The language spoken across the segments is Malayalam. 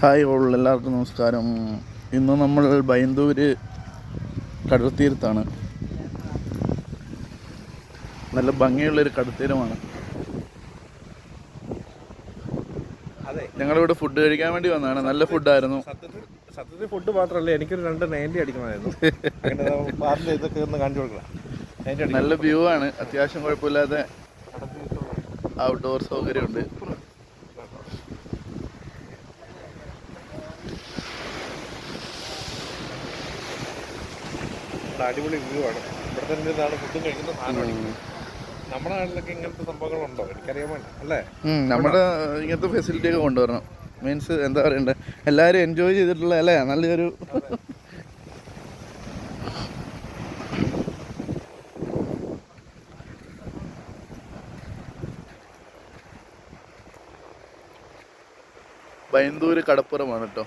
ഹായ് ഓൾ, എല്ലാവർക്കും നമസ്കാരം. ഇന്ന് നമ്മൾ ബൈന്ദൂര് കടൽത്തീരത്താണ്. നല്ല ഭംഗിയുള്ളൊരു കടൽത്തീരമാണ്. ഞങ്ങളിവിടെ ഫുഡ് കഴിക്കാൻ വേണ്ടി വന്നതാണ്. നല്ല ഫുഡായിരുന്നു. സത്യത്തിൽ ഫുഡ് മാത്രമല്ല, എനിക്കൊരു 2 90 അടിക്കണമായിരുന്നു. ഇതൊക്കെ ഒന്ന് കാണിച്ചു കൊടുക്കണം. നല്ല വ്യൂ ആണ്. അത്യാവശ്യം കുഴപ്പമില്ലാതെ ഔട്ട്ഡോർ സൗകര്യമുണ്ട്. അടിപൊളി വ്യൂ ആണ്. ഇവിടെ തന്നെ ഇതാണ് ഫുഡും കഴിക്കുന്ന സാധനമാണ്. നമ്മുടെ നാട്ടിലൊക്കെ ഇങ്ങനത്തെ സംഭവങ്ങളുണ്ടോ എനിക്കറിയാൻ വേണ്ട അല്ലേ? നമ്മുടെ ഇങ്ങനത്തെ ഫെസിലിറ്റി ഒക്കെ കൊണ്ടുവരണം. മീൻസ് എന്താ പറയണ്ടേ, എല്ലാവരും എൻജോയ് ചെയ്തിട്ടുള്ള അല്ലേ നല്ലൊരു ബൈന്ദൂര് കടപ്പുറമാണ് കേട്ടോ.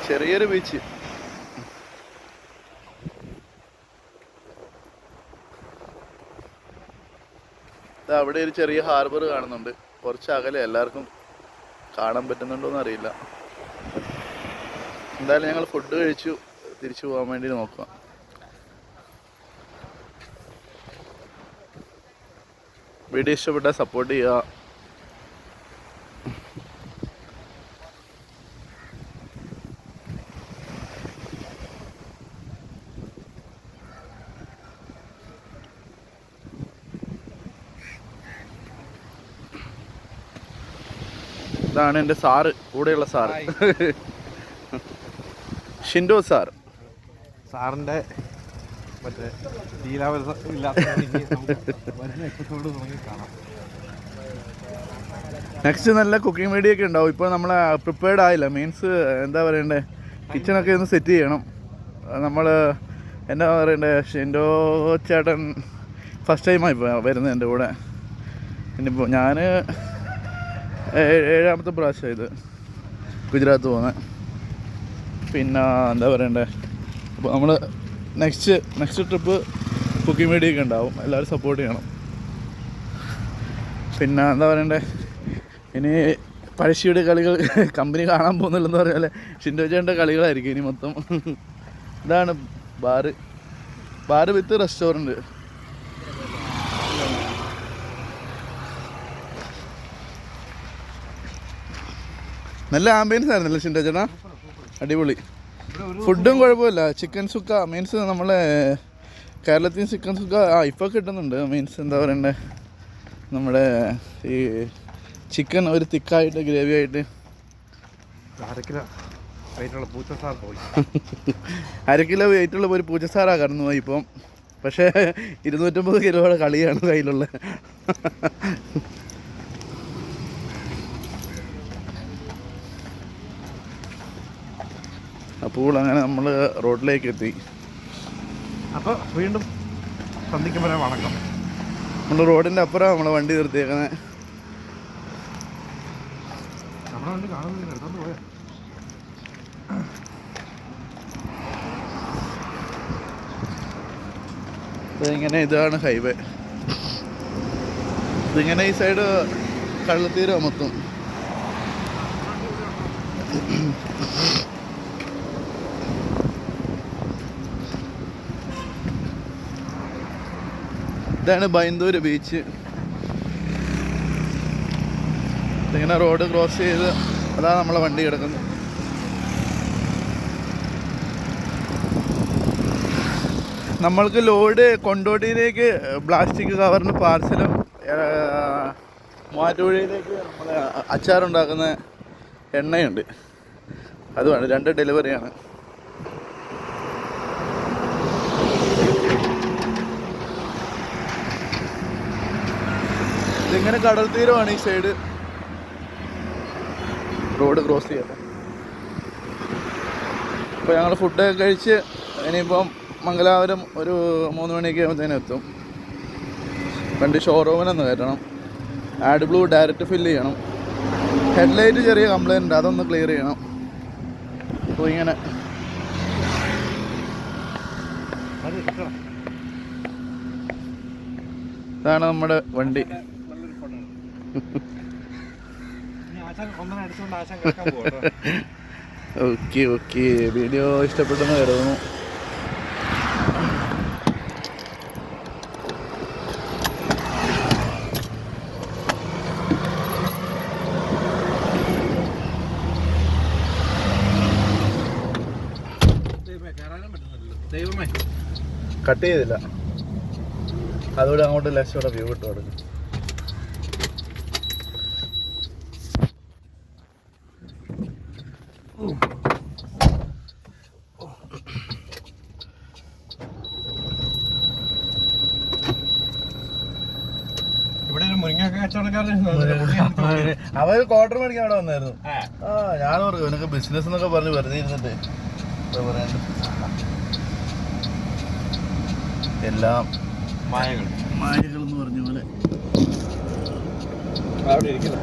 ചെറിയൊരു ബീച്ച്. അവിടെ ഒരു ചെറിയ ഹാർബർ കാണുന്നുണ്ട്. കുറച്ച് അകലെ, എല്ലാവർക്കും കാണാൻ പറ്റുന്നുണ്ടോയെന്ന് അറിയില്ല. എന്തായാലും ഞങ്ങൾ ഫുഡ് കഴിച്ചു തിരിച്ചു പോകാൻ വേണ്ടി നോക്കാം. വീഡിയോ ഇഷ്ടപ്പെട്ടാൽ സപ്പോർട്ട് ചെയ്യുക. ഇതാണ് എൻ്റെ സാറ്, കൂടെയുള്ള സാറ്, ഷിൻഡോ സാർ. സാറിൻ്റെ മറ്റേ നെക്സ്റ്റ് നല്ല കുക്കിംഗ് വീഡിയോ ഒക്കെ ഉണ്ടാവും. ഇപ്പോൾ നമ്മൾ പ്രിപ്പയർഡ് ആയില്ല. മീൻസ് എന്താ പറയണ്ടേ, കിച്ചണൊക്കെ ഒന്ന് സെറ്റ് ചെയ്യണം. നമ്മൾ എന്താ പറയണ്ടേ, ഷിൻഡോ ചേട്ടൻ ഫസ്റ്റ് ടൈമായി വരുന്നത് എൻ്റെ കൂടെ. ഇനിയിപ്പോൾ ഞാൻ 7ാമത്തെ പ്രാവശ്യം ഇത് ഗുജറാത്ത് പോകുന്നത്. പിന്നെ എന്താ പറയണ്ടേ, അപ്പോൾ നമ്മൾ നെക്സ്റ്റ് ട്രിപ്പ് കുക്കിംഗ് വീഡിയോ ഒക്കെ ഉണ്ടാവും. എല്ലാവരും സപ്പോർട്ട് ചെയ്യണം. പിന്നെ എന്താ പറയണ്ടേ, ഇനി പഴശ്ശിയുടെ കളികൾ കമ്പനി കാണാൻ പോകുന്നില്ലെന്ന് പറഞ്ഞാൽ ഷിൻഡോ ചേട്ടൻ്റെ കളികളായിരിക്കും ഇനി മൊത്തം. ഇതാണ് ബാറ് വിത്ത് റെസ്റ്റോറൻറ്റ്. നല്ല ആംബിയൻസ് ആയിരുന്നല്ലേ ഷിൻഡോ ചേട്ടാ? അടിപൊളി. ഫുഡും കുഴപ്പമില്ല. ചിക്കൻ സുക്ക മീൻസ് നമ്മളെ കേരളത്തിൽ ചിക്കൻ സുക്ക ഇപ്പോൾ കിട്ടുന്നുണ്ട്. മീൻസ് എന്താ പറയണ്ടേ, നമ്മുടെ ഈ ചിക്കൻ ഒരു തിക്കായിട്ട് ഗ്രേവി ആയിട്ട്. 1 കിലോ വെയിറ്റുള്ള ഒരു പൂച്ചസാറാണ് കടന്നു പോയി ഇപ്പം. പക്ഷേ 250 കിലോയുടെ കളിയാണ് കയ്യിലുള്ള. അപ്പോൾ അങ്ങനെ നമ്മൾ റോഡിലേക്ക് എത്തി. അപ്പോൾ വീണ്ടും സന്ധിക്കുമ്പോൾ വണക്കം. നമ്മൾ റോഡിൻ്റെ അപ്പുറം നമ്മളെ വണ്ടി നിർത്തിയേക്കുന്നത്. നമ്മുടെ വണ്ടി കാണുന്നില്ല, എടുത്തോണ്ട് പോയാ. ഇതാണ് ഹൈവേ. ഇതിങ്ങനെ ഈ സൈഡ് കടൽത്തീരം മൊത്തം. ഇതാണ് ബൈന്ദൂര് ബീച്ച്. ഇങ്ങനെ റോഡ് ക്രോസ് ചെയ്ത് അതാണ് നമ്മളെ വണ്ടി കിടക്കുന്നത്. നമ്മൾക്ക് ലോഡ് കൊണ്ടോട്ടിയിലേക്ക് പ്ലാസ്റ്റിക് കവറിന് പാർസലും മൂവാറ്റുപുഴയിലേക്ക് നമ്മൾ അച്ചാറുണ്ടാക്കുന്ന എണ്ണയുണ്ട്. അതുമാണ് 2 ഡെലിവറിയാണ്. ഇതിങ്ങനെ കടൽ തീരമാണ് ഈ സൈഡ്. റോഡ് ക്രോസ് ചെയ്യാം. ഇപ്പോൾ ഞങ്ങൾ ഫുഡൊക്കെ കഴിച്ച് ഇനിയിപ്പം മംഗലാപുരം ഒരു 3 മണിയൊക്കെ ആകുമ്പോഴത്തേനും എത്തും. വണ്ടി ഷോറൂമിലൊന്ന് കയറ്റണം. ആഡ് ബ്ലൂ ഡയറക്റ്റ് ഫില്ല് ചെയ്യണം. ഹെഡ്ലൈറ്റ് ചെറിയ കംപ്ലൈൻ്റ് ഉണ്ട്, അതൊന്ന് ക്ലിയർ ചെയ്യണം. അപ്പോൾ ഇങ്ങനെ ഇതാണ് നമ്മുടെ വണ്ടി. ആശാൻ ഒന്നിനെ അടിച്ചുകൊണ്ട് ആശാൻ കിടക്കാൻ പോകട്ടോ. ഓക്കെ ഓക്കെ, വീഡിയോ ഇഷ്ടപ്പെട്ടെന്ന് കരുതുന്നു. ദൈവമേ കട്ട് ചെയ്തില്ല, അതുകൂടെ അങ്ങോട്ട് ലെഫ്റ്റോടെ വ്യൂ ഇട്ട് കൊടുക്കും. ഇവിടെ ഒരു മുരിങ്ങ കച്ചവടക്കാരൻ അവർ ക്വാർട്ടർ മേടിക്കാൻ അവിടെ വന്നായിരുന്നു. ഞാൻ ഓർക്കും ഇവനൊക്കെ ബിസിനസ് എന്നൊക്കെ പറഞ്ഞ് വെറുതെ ഇരുന്നിട്ട് എന്താ പറയാണ്ട് എല്ലാം മായകൾ മായകൾ എന്ന് പറഞ്ഞ പോലെ അവിടെ ഇരിക്കുന്നു.